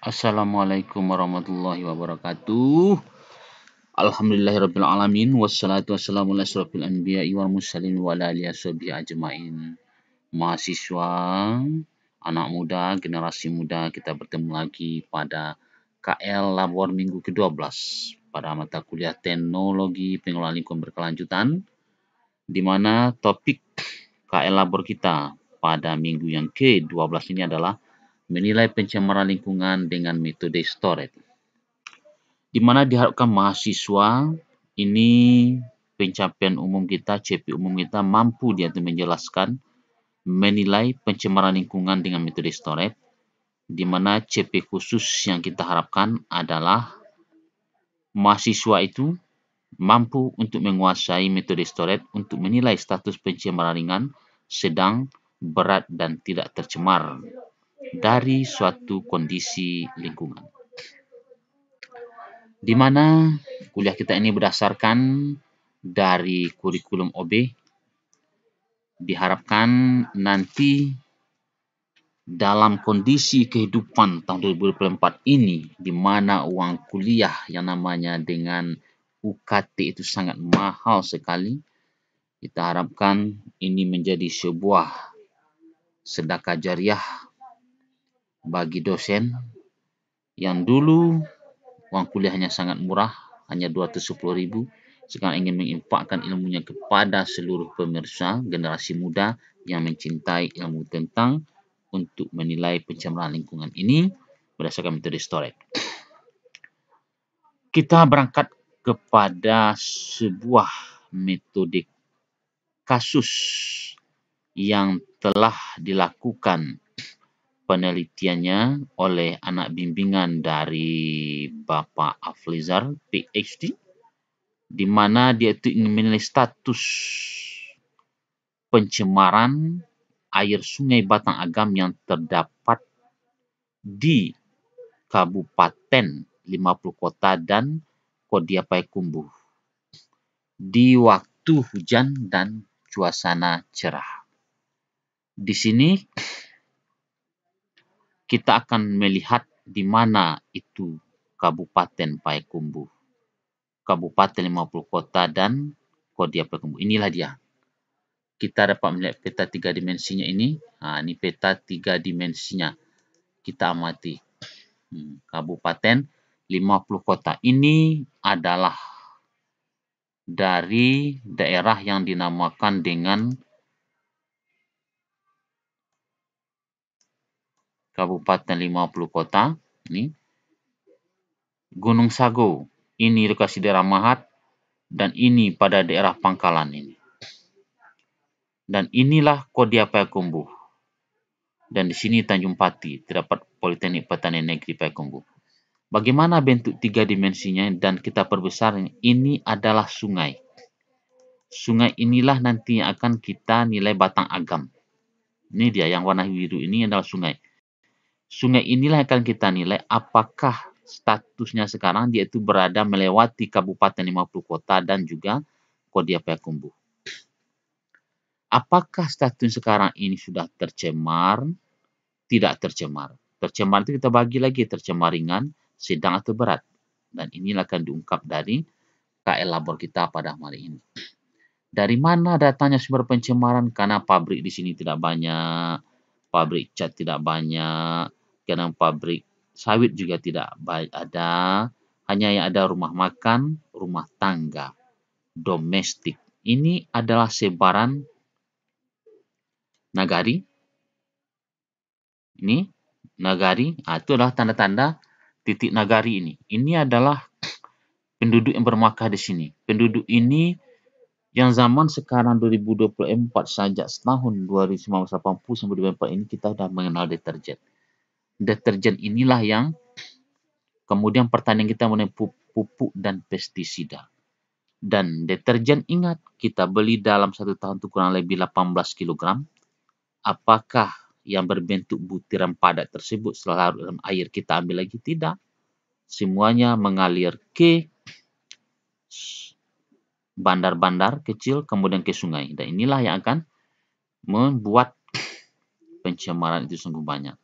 Assalamualaikum warahmatullahi wabarakatuh. Alhamdulillahirabbil alamin wassalatu wassalamu ala asyrofil anbiya'i wal mursalin wa ala alihi washabihi ajmain. Mahasiswa, anak muda, generasi muda, kita bertemu lagi pada KL Labor minggu ke-12 pada mata kuliah Teknologi Pengelolaan Lingkungan Berkelanjutan, di mana topik KL Labor kita pada minggu yang ke-12 ini adalah menilai pencemaran lingkungan dengan metode STORET, di mana diharapkan mahasiswa ini pencapaian umum kita, CP umum kita mampu dia menjelaskan menilai pencemaran lingkungan dengan metode STORET, di mana CP khusus yang kita harapkan adalah mahasiswa itu mampu untuk menguasai metode STORET untuk menilai status pencemaran ringan, sedang, berat, dan tidak tercemar dari suatu kondisi lingkungan. Di mana kuliah kita ini berdasarkan dari kurikulum OB, diharapkan nanti dalam kondisi kehidupan tahun 2024 ini, di mana uang kuliah yang namanya dengan UKT itu sangat mahal sekali, kita harapkan ini menjadi sebuah sedekah jariah bagi dosen yang dulu uang kuliahnya sangat murah, hanya 210.000, sekarang ingin menginfakkan ilmunya kepada seluruh pemirsa generasi muda yang mencintai ilmu tentang untuk menilai pencemaran lingkungan ini berdasarkan metode STORET. Kita berangkat kepada sebuah metode kasus yang telah dilakukan penelitiannya oleh anak bimbingan dari Bapak Aflizar, PhD, di mana dia itu ingin menilai status pencemaran air sungai Batang Agam yang terdapat di Kabupaten 50 Kota dan Kodia Payakumbuh di waktu hujan dan suasana cerah. Di sini kita akan melihat di mana itu Kabupaten Payakumbuh, Kabupaten 50 Kota dan Kodia Payakumbuh. Inilah dia. Kita dapat melihat peta 3 dimensinya ini. Ini peta 3 dimensinya. Kita amati. Kabupaten 50 Kota. Ini adalah dari daerah yang dinamakan dengan Kabupaten 50 Kota. Ini Gunung Sago. Ini lokasi daerah Mahat. Dan ini pada daerah Pangkalan ini. Dan inilah Kodia Payakumbuh. Dan di sini Tanjung Pati, terdapat Politeknik Pertanian Negeri Payakumbuh. Bagaimana bentuk 3 dimensinya dan kita perbesar, ini adalah sungai. Sungai inilah nanti yang akan kita nilai Batang Agam. Ini dia yang warna biru ini adalah sungai. Sungai inilah yang akan kita nilai apakah statusnya sekarang dia itu berada melewati Kabupaten 50 Kota dan juga Kodia Payakumbuh. Apakah status sekarang ini sudah tercemar, tidak tercemar? Tercemar itu kita bagi lagi, tercemar ringan, sedang atau berat. Dan inilah akan diungkap dari KL Labor kita pada hari ini. Dari mana datanya sumber pencemaran? Karena pabrik di sini tidak banyak, pabrik cat tidak banyak, kadang pabrik sawit juga tidak ada, hanya yang ada rumah makan, rumah tangga, domestik. Ini adalah sebaran nagari. Ini nagari, itu adalah tanda-tanda titik nagari ini. Ini adalah penduduk yang bermakah di sini. Penduduk ini yang zaman sekarang 2024 saja, setahun 1980 sampai 2024 ini kita sudah mengenal deterjen. Deterjen inilah yang kemudian pertanian kita mengenai pupuk dan pestisida. Dan deterjen, ingat, kita beli dalam 1 tahun itu kurang lebih 18 kg. Apakah yang berbentuk butiran padat tersebut setelah larut dalam air kita ambil lagi? Tidak. Semuanya mengalir ke bandar-bandar kecil, kemudian ke sungai. Dan inilah yang akan membuat pencemaran itu sungguh banyak.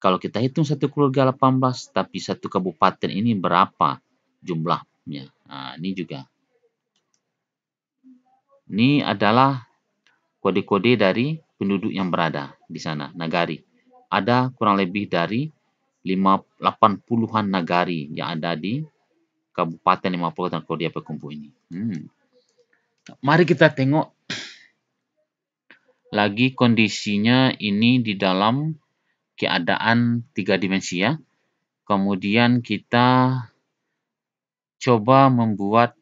Kalau kita hitung satu keluarga 18, tapi satu kabupaten ini berapa jumlahnya? Nah, ini juga. Ini adalah kode-kode dari penduduk yang berada di sana, nagari. Ada kurang lebih dari 80-an nagari yang ada di Kabupaten 50 dan Kodia Payakumbuh ini. Mari kita tengok lagi kondisinya ini di dalam keadaan 3 dimensi ya. Kemudian kita coba membuat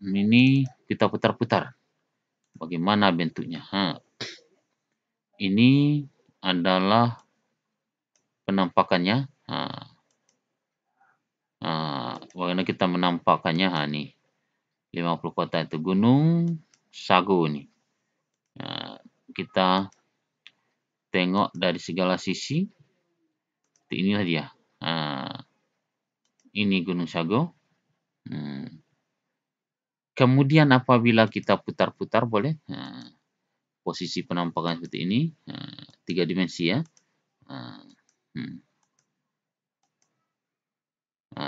ini, kita putar-putar. Bagaimana bentuknya? Ini adalah penampakannya. Bagaimana kita menampakkannya? Nih, 50 kota itu Gunung Sago nih. Kita tengok dari segala sisi. Inilah dia. Ini Gunung Sago. Kemudian apabila kita putar-putar boleh. Posisi penampakan seperti ini. 3 dimensi ya.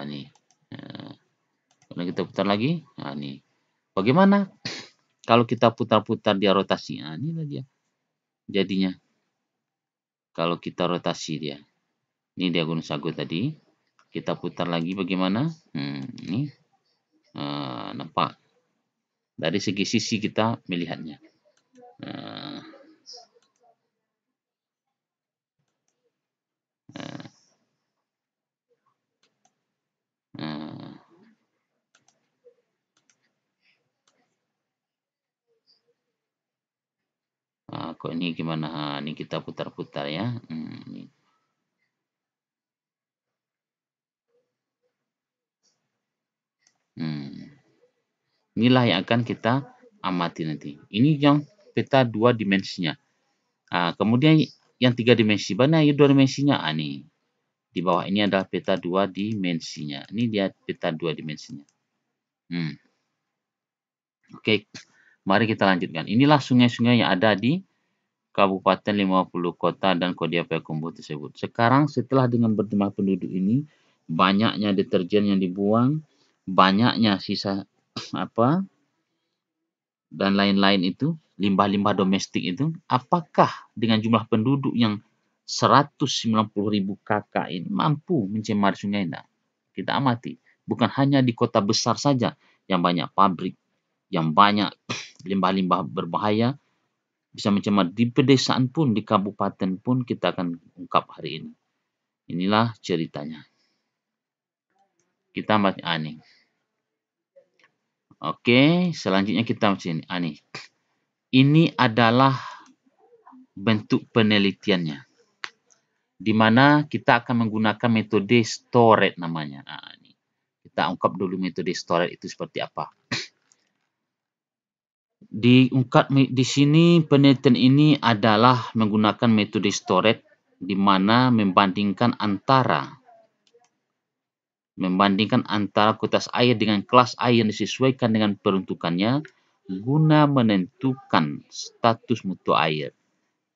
Nih. Kalau kita putar lagi. Nih. Bagaimana kalau kita putar-putar dia rotasi? Inilah dia. Jadinya. Kalau kita rotasi dia. Ini dia Gunung Sago tadi. Kita putar lagi bagaimana? Ini. Nampak. Dari segi sisi kita melihatnya. Kok ini gimana? Ini kita putar-putar ya. Ini. Inilah yang akan kita amati nanti. Ini yang peta 2 dimensinya. Kemudian yang 3 dimensi. Mana yang 2 dimensinya? Nih. Di bawah ini adalah peta 2 dimensinya. Ini dia peta 2 dimensinya. Oke. Mari kita lanjutkan. Inilah sungai-sungai yang ada di Kabupaten 50 Kota dan Kodia Payakumbuh tersebut. Sekarang setelah dengan berjumlah penduduk ini, banyaknya deterjen yang dibuang, banyaknya sisa dan lain-lain itu, limbah-limbah domestik itu, apakah dengan jumlah penduduk yang 190.000 kakak ini mampu mencemari sungai? Nah, kita amati. Bukan hanya di kota besar saja yang banyak pabrik, yang banyak limbah-limbah berbahaya, bisa mencemar. Di pedesaan pun, di kabupaten pun kita akan ungkap hari ini. Inilah ceritanya. Kita baca nih. Oke, selanjutnya kita baca ini. Nih. Ini adalah bentuk penelitiannya. Di mana kita akan menggunakan metode storage namanya. Nih. Kita ungkap dulu metode storage itu seperti apa. Diungkap di sini penelitian ini adalah menggunakan metode storage di mana membandingkan antara kualitas air dengan kelas air yang disesuaikan dengan peruntukannya guna menentukan status mutu air.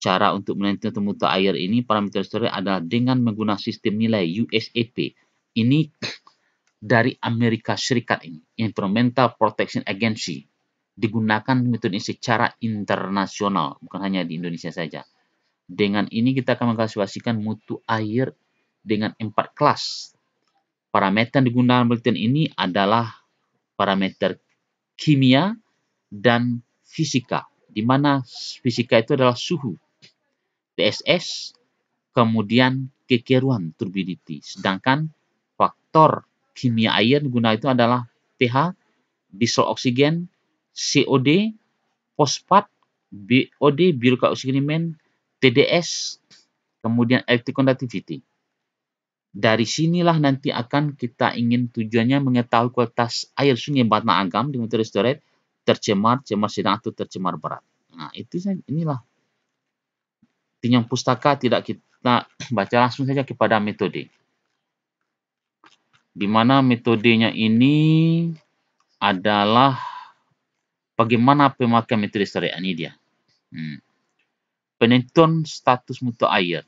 Cara untuk menentukan mutu air ini parameter storage adalah dengan menggunakan sistem nilai USAP. Ini dari Amerika Serikat ini, Environmental Protection Agency. Digunakan metode ini secara internasional, bukan hanya di Indonesia saja. Dengan ini kita akan mengklasifikasikan mutu air dengan 4 kelas. Parameter yang digunakan penelitian ini adalah parameter kimia dan fisika, di mana fisika itu adalah suhu, TSS, kemudian kekeruan, turbidity. Sedangkan faktor kimia air digunakan itu adalah pH, disol oksigen, COD, fosfat, BOD, biological oxygen demand, TDS, kemudian electric conductivity. Dari sinilah nanti akan kita ingin tujuannya mengetahui kualitas air sungai Batang Agam di metode storage, tercemar, cemar sedang atau tercemar berat. Nah, itu inilah. Tinjau pustaka tidak kita baca langsung saja kepada metode. Di mana metodenya ini adalah bagaimana pemakaian metode storage. Ini dia. Penentuan status mutu air.